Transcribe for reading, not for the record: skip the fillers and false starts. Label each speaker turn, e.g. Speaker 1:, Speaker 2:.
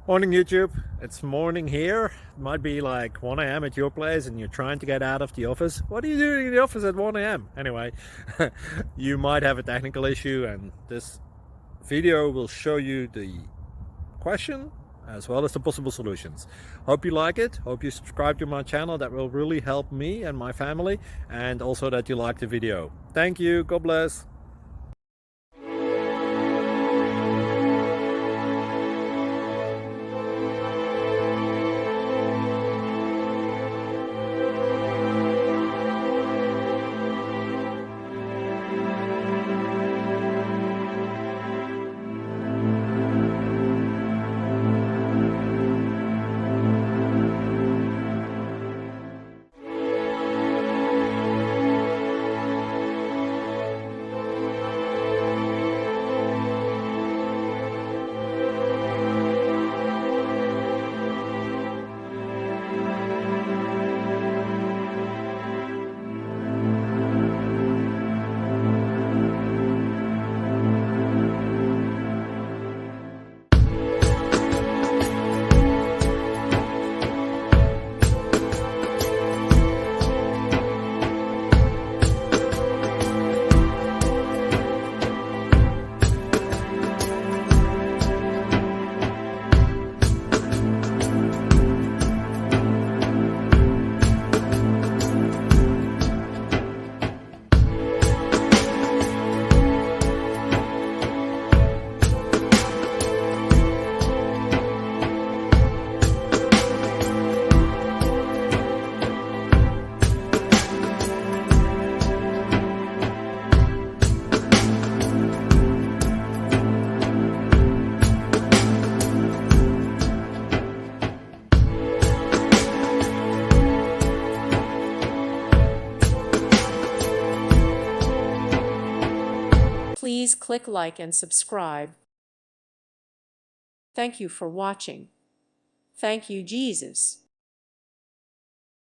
Speaker 1: Morning YouTube, it's morning here. It might be like 1 a.m. at your place and you're trying to get out of the office. What are you doing in the office at 1 a.m.? Anyway, you might have a technical issue and this video will show you the question as well as the possible solutions. Hope you like it, hope you subscribe to my channel. That will really help me and my family, and also that you like the video. Thank you, God bless.
Speaker 2: Please click like and subscribe. Thank you for watching. Thank you, Jesus.